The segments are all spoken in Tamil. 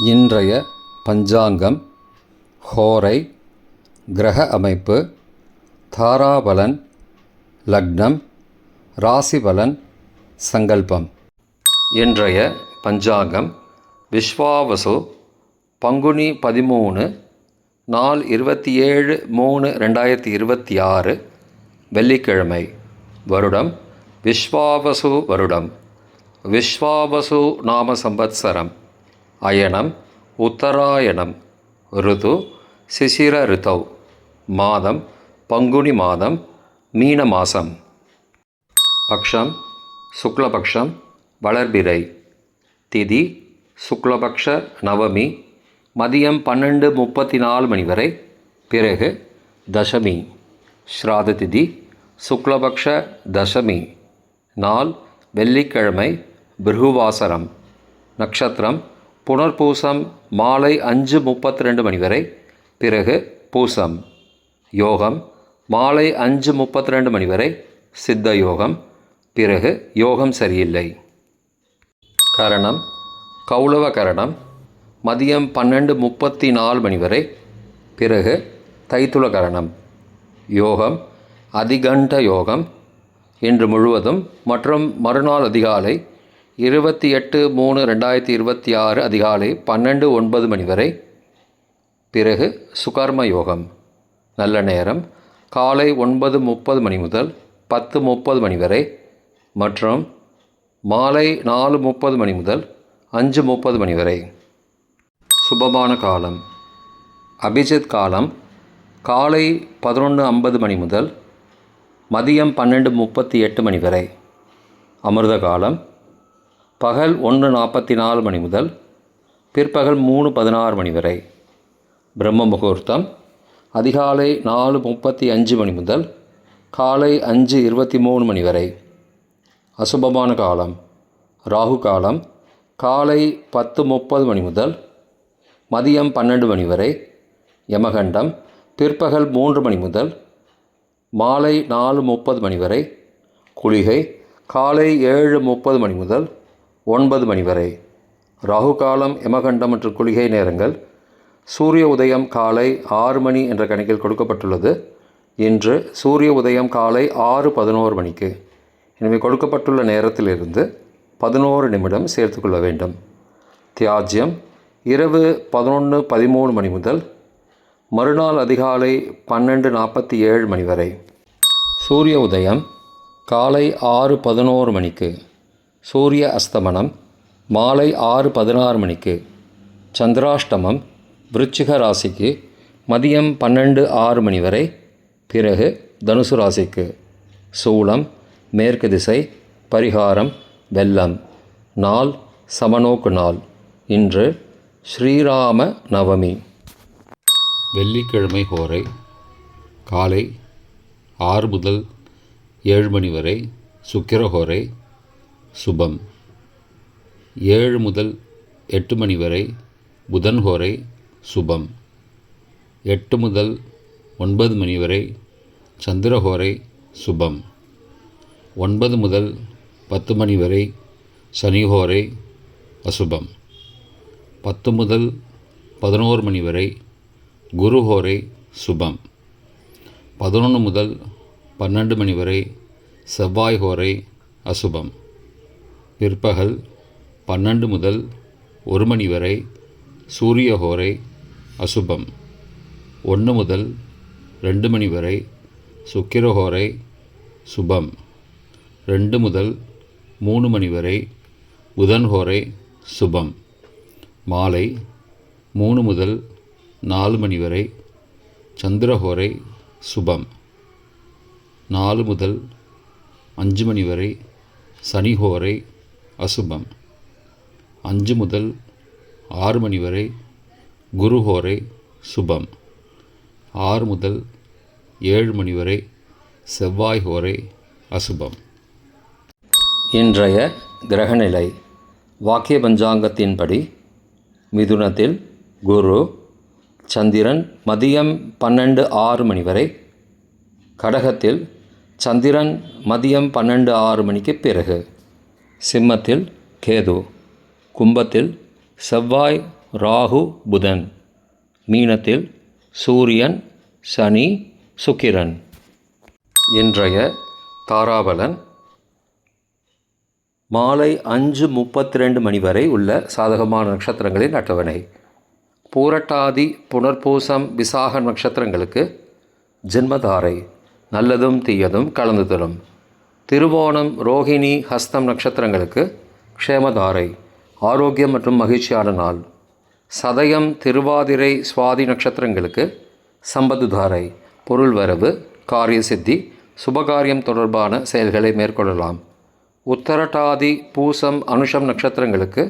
இன்றைய பஞ்சாங்கம், ஹோரை, கிரக அமைப்பு, தாராபலன், லக்னம், ராசிபலன், சங்கல்பம். இன்றைய பஞ்சாங்கம் விஸ்வாவசு பங்குனி 13 நாள் 27/3/2026 வெள்ளிக்கிழமை. வருடம் விஸ்வாவசு வருடம். விஸ்வாவசு நாம சம்பத்சரம். அயனம் உத்தராயணம். ருது சிசிர ரிதௌ. மாதம் பங்குனி மாதம், மீன மாசம். பக்ஷம் சுக்லபக்ஷம், வளர்பிறை. திதி சுக்லபக்ஷ நவமி, மதியம் 12:34 மணி வரை. பிறகு தசமி. ஸ்ராத திதி சுக்லபக்ஷ தசமி. நாள் வெள்ளிக்கிழமை, பிருகுவாசரம். நட்சத்திரம் புனர்பூசம் மாலை 5:32 மணி வரை. பிறகு பூசம். யோகம் மாலை 5:32 மணி வரை, சித்த யோகம். பிறகு யோகம் சரியில்லை. கரணம் கௌளவ கரணம், மதியம் 12:34 மணி வரை. பிறகு தைத்துல கரணம். யோகம் அதிகண்ட யோகம். இன்று முழுவதும் மற்றும் மறுநாள் அதிகாலை 28/3/2026 அதிகாலை 12:09 மணி வரை. பிறகு சுகர்ம யோகம். நல்ல நேரம் காலை 9:30 மணி முதல் 10:30 மணி வரை மற்றும் மாலை 4:30 மணி முதல் 5:30 மணி வரை. சுபமான காலம் அபிஜித் காலம் காலை 11:50 மணி முதல் மதியம் 12:38 மணி வரை. அமிர்த காலம் பகல் 1:44 மணி முதல் பிற்பகல் 3:16 மணி வரை. பிரம்ம முகூர்த்தம் அதிகாலை 4:35 மணி முதல் காலை 5:23 மணி வரை. அசுபமான காலம் ராகு காலம் காலை 10:30 மணி முதல் மதியம் 12 மணி வரை. யமகண்டம் பிற்பகல் 3 மணி முதல் மாலை 4:30 மணி வரை. குளிகை காலை 7:30 மணி முதல் 9 மணி வரை. ராகு காலம், யமகண்டம் மற்றும் குளிகை நேரங்கள். சூரிய உதயம் காலை 6 மணி என்ற கணக்கில் கொடுக்கப்பட்டுள்ளது. இன்று சூரிய உதயம் காலை 6:11 மணிக்கு. எனவே கொடுக்கப்பட்டுள்ள நேரத்திலிருந்து 11 நிமிடம் சேர்த்துக்கொள்ள வேண்டும். தியாஜ்யம் இரவு 11:13 மணி முதல் மறுநாள் அதிகாலை 12:47 மணி வரை. சூரிய உதயம் காலை 6:11 மணிக்கு. சூரிய அஸ்தமனம் மாலை 6:16 மணிக்கு. சந்திராஷ்டமம் விருச்சிக ராசிக்கு மதியம் 12:06 மணி வரை. பிறகு தனுசு ராசிக்கு. சூலம் மேற்கு திசை. பரிகாரம் வெல்லம். நாள் சமநோக்கு நாள். இன்று ஸ்ரீராம நவமி. வெள்ளிக்கிழமை ஹோரை காலை 6 முதல் 7 மணி வரை. சுக்கிரஹோரை சுபம். 7 முதல் 8 மணி வரை புதன் ஹோரை சுபம். 8 முதல் 9 மணி வரை சந்திரஹோரை சுபம். 9 முதல் 10 மணி வரை சனிஹோரை அசுபம். 10 முதல் 11 மணி வரை குருஹோரை சுபம். 11 முதல் 12 மணி வரை செவ்வாய் ஹோரை அசுபம். பிற்பகல் 12 முதல் 1 மணி வரை சூரிய ஹோரை அசுபம். 1 முதல் 2 மணி வரை சுக்கிரஹோரை சுபம். 2 முதல் 3 மணி வரை புதன் ஹோரை சுபம். மாலை 3 முதல் 4 மணி வரை சந்திரஹோரை சுபம். 4 முதல் 5 மணி வரை சனிஹோரை அசுபம். 5 முதல் 6 மணி வரை குருஹோரை சுபம். 6 முதல் 7 மணி வரை செவ்வாய் ஹோரை அசுபம். இன்றைய கிரகநிலை வாக்கிய பஞ்சாங்கத்தின்படி மிதுனத்தில் குரு, சந்திரன் மதியம் 12:06 மணி வரை. கடகத்தில் சந்திரன் மதியம் 12:06 மணிக்கு பிறகு. சிம்மத்தில் கேது. கும்பத்தில் செவ்வாய் ராகு புதன். மீனத்தில் சூரியன் சனி சுக்கிரன். இன்றைய தாராபலன் மாலை 5:32 மணி வரை உள்ள சாதகமான நட்சத்திரங்களின் அட்டவணை. பூரட்டாதி புனர்பூசம் விசாக நட்சத்திரங்களுக்கு ஜென்மதாரை நல்லதும் தீயதும் கலந்து தரும். திருவோணம் ரோகிணி ஹஸ்தம் நட்சத்திரங்களுக்கு க்ஷேமதாரை ஆரோக்கியம் மற்றும் மகிழ்ச்சியான நாள். சதயம் திருவாதிரை சுவாதி நட்சத்திரங்களுக்கு சம்பத்துதாரை பொருள் வரவு காரிய சித்தி சுபகாரியம் தொடர்பான செயல்களை மேற்கொள்ளலாம். உத்தரட்டாதி பூசம் அனுஷம் நட்சத்திரங்களுக்கு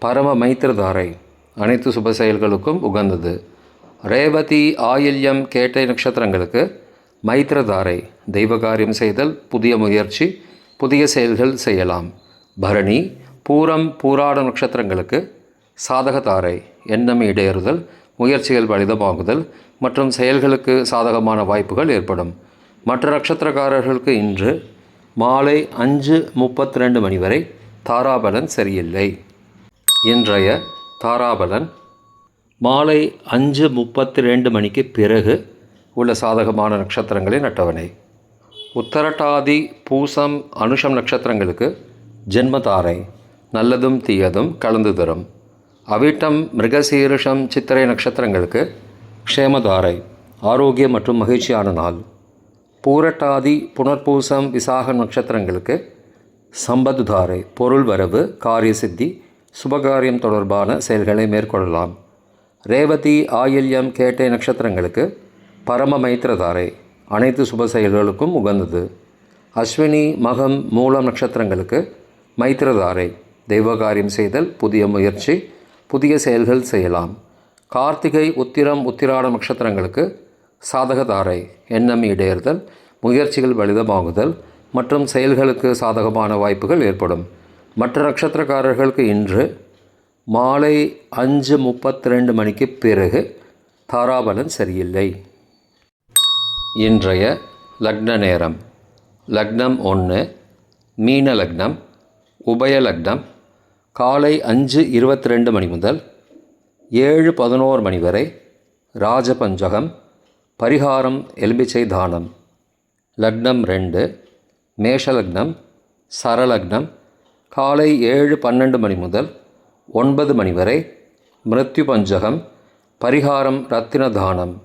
பரம மைத்திரதாரை அனைத்து சுப செயல்களுக்கும் உகந்தது. ரேவதி ஆயில்யம் கேட்டை நட்சத்திரங்களுக்கு மைத்திரதாரை தெய்வகாரியம் செய்தல் புதிய முயற்சி புதிய செயல்கள் செய்யலாம். பரணி பூரம் பூராட நட்சத்திரங்களுக்கு சாதகதாரை எண்ணம் ஈடேறுதல் முயற்சிகள் பலிதமாகுதல் மற்றும் செயல்களுக்கு சாதகமான வாய்ப்புகள் ஏற்படும். மற்ற நட்சத்திரக்காரர்களுக்கு இன்று மாலை 5:32 மணி வரை தாராபலன் சரியில்லை. இன்றைய தாராபலன் மாலை 5:32 மணிக்கு பிறகு உள்ள சாதகமான நட்சத்திரங்களின் அட்டவணை. உத்தரட்டாதி பூசம் அனுஷம் நட்சத்திரங்களுக்கு ஜென்மதாரை நல்லதும் தீயதும் கலந்து தரும். அவிட்டம் மிருகசீரிஷம் சித்திரை நட்சத்திரங்களுக்கு க்ஷேமதாரை ஆரோக்கியம் மற்றும் மகிழ்ச்சியான நாள். பூரட்டாதி புனர்பூசம் விசாக நட்சத்திரங்களுக்கு சம்பத்துதாரை பொருள் வரவு காரிய சித்தி சுபகாரியம் தொடர்பான செயல்களை மேற்கொள்ளலாம். ரேவதி ஆயில்யம் கேட்டை நட்சத்திரங்களுக்கு பரம மைத்திரதாரை அனைத்து சுப செயல்களுக்கும் உகந்தது. அஸ்வினி மகம் மூலம் நட்சத்திரங்களுக்கு மைத்திரதாரை தெய்வகாரியம் செய்தல் புதிய முயற்சி புதிய செயல்கள் செய்யலாம். கார்த்திகை உத்திரம் உத்திராட நட்சத்திரங்களுக்கு சாதகதாரை எண்ணம் ஈடேறுதல் முயற்சிகள் பலிதமாகுதல் மற்றும் செயல்களுக்கு சாதகமான வாய்ப்புகள் ஏற்படும். மற்ற நட்சத்திரக்காரர்களுக்கு இன்று மாலை 5:32 மணிக்கு பிறகு தாராபலன் சரியில்லை. இன்றைய லக்ன நேரம். லக்னம் 1 மீன லக்னம் உபய லக்னம் காலை 5:22 மணி முதல் 7:11 மணி வரை ராஜபஞ்சகம் பரிகாரம் எலும்பிச்சை தானம். லக்னம் 2 மேஷலக்னம் சரலக்னம் காலை 7:12 மணி முதல் 9 மணி வரை மிருத்யு பஞ்சகம் பரிகாரம் ரத்தின தானம்.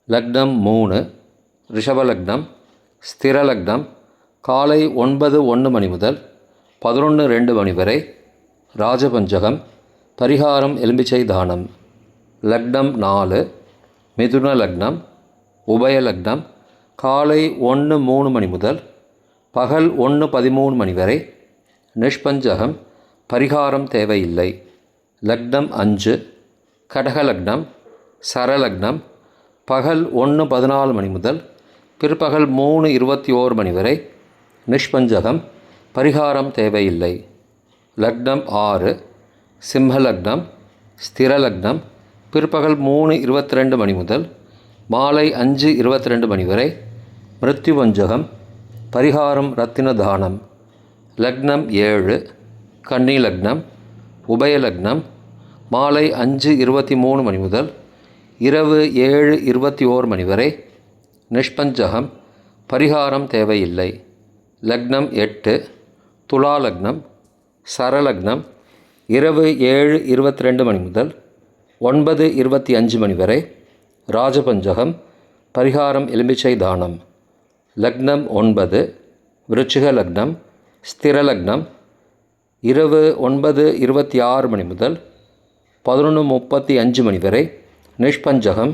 லக்னம் 3 ரிஷபலக்னம் ஸ்திரலக்னம் காலை 9:01 மணி முதல் 11:02 மணி வரை ராஜபஞ்சகம் பரிகாரம் எலும்பிச்சை தானம். லக்னம் 4 மிதுன லக்னம் உபய லக்னம் காலை 1:03 மணி முதல் பகல் 1:13 மணி வரை நிஷ்பஞ்சகம் பரிகாரம் தேவையில்லை. லக்னம் 5 கடக லக்னம் சரலக்னம் பகல் 1:14 மணி முதல் பிற்பகல் 3:21 மணி வரை நிஷ்பஞ்சகம் பரிகாரம் தேவையில்லை. லக்னம் 6 சிம்மலக்னம் ஸ்திரலக்னம் பிற்பகல் 3:22 மணி முதல் மாலை 5:22 மணி வரை மிருத்யு பஞ்சகம் பரிகாரம் ரத்தின தானம். லக்னம் 7 கன்னி லக்னம் உபய லக்னம் மாலை 5:23 மணி முதல் இரவு 7:21 மணி வரை நிஷ்பஞ்சகம் பரிகாரம் தேவையில்லை. லக்னம் 8 துலா லக்னம் சரலக்னம் இரவு 7:22 மணி முதல் 9:25 மணி வரை ராஜபஞ்சகம் பரிகாரம் எலும்பிச்சை தானம். லக்னம் 9 விருச்சிக லக்னம் ஸ்திரலக்னம் இரவு 9:26 மணி முதல் 11:35 மணி வரை நிஷ்பஞ்சகம்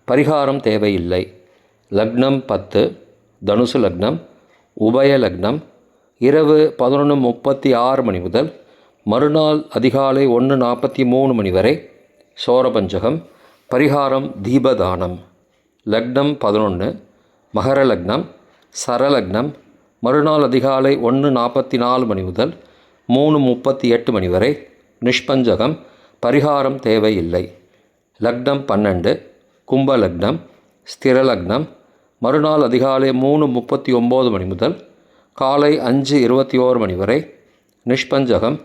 பரிகாரம் தேவையில்லை. லக்னம் 10 தனுசு லக்னம் உபய லக்னம் இரவு 11:36 மணி முதல் மறுநாள் அதிகாலை 1:43 மணி வரை சோரபஞ்சகம் பரிகாரம் தீபதானம். லக்னம் 11 மகர லக்னம் சரலக்னம் மறுநாள் அதிகாலை 1:44 மணி முதல் 3:38 மணி வரை நிஷ்பஞ்சகம் பரிகாரம் தேவையில்லை. லக்னம் 12 கும்ப லக்னம் ஸ்திரலக்னம் மறுநாள் அதிகாலை 3:39 மணி முதல் காலை 5:21 மணி வரை நிஷ்பஞ்சகம்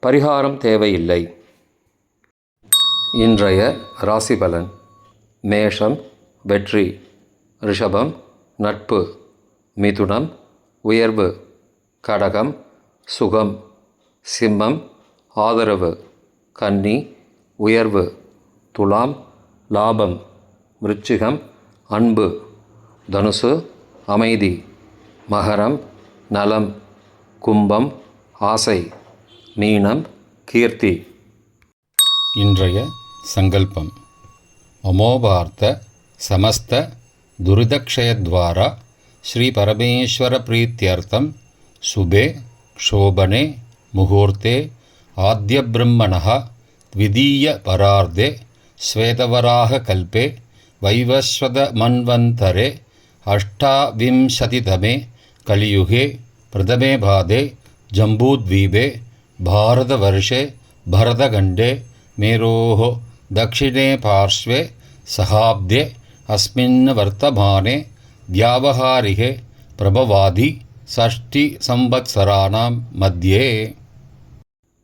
பரிகாரம் தேவையில்லை. இன்றைய ராசி பலன். மேஷம் வெற்றி, ரிஷபம் நட்பு, மிதுனம் உயர்வு, கடகம் சுகம், சிம்மம் ஆதரவு, கன்னி உயர்வு, துலாம் லாபம், விருச்சிகம் அன்பு, தனுசு அமைதி, மகரம் நலம், கும்பம் ஆசை, மீனம் கீர்த்தி. இன்றைய சங்கல்பம். அமோபார்த்த சமஸ்த துரிதக்ஷயத்வாரா ஸ்ரீ பரமேஸ்வர பிரீத்தியர்த்தம் சுபே க்ஷோபனே முகூர்த்தே ஆத்ய பிரம்மணः த்விதீய பரார்த்தே ஸ்வேதவராக கல்பே வைவஸ்வத மன்வந்தரே அஷ்டாவிம்சதிதமே கலியுகே பிரதமே பாதே ஜம்பூத்வீபே பாரதவர்ஷே பரதகண்டே மேரோः दक्षिणे पार्श्वे सहाब्दे अस्मिन् वर्तमाने व्यावहारिके प्रभवादि षष्टिसंवत्सराणां मध्ये.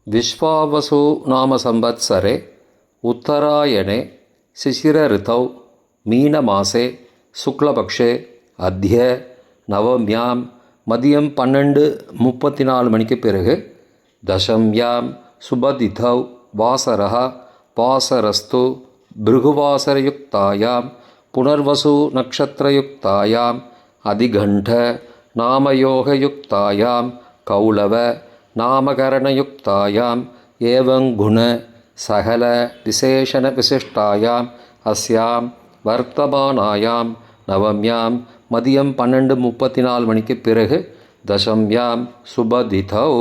विश्वावसु नाम संवत्सरे उत्तरायणे शिशिरऋतौ मीनमासे शुक्लपक्षे अद्य नवम्यां மதியம் 12:34 மணிக்கு பிறகு தசம்யாம் சுபதிதௌ வாசரः வாசரஸ்து பிருகுவாசரயுக்தாயாம் புனர்வசு நக்ஷத்ரயுக்தாயாம் அதிகண்ட நாமயோகயுக்தாயாம் கௌளவ நாமகரணயுக்தாயாம் ஏவங்குண சகல விசேஷண விசிஷ்டாயாம் அஸ்யாம் வர்த்தமானாயாம் நவம்யாம் மதியம் 12:34 மணிக்கு பிறகு தசம்யாம் சுபதிதௌ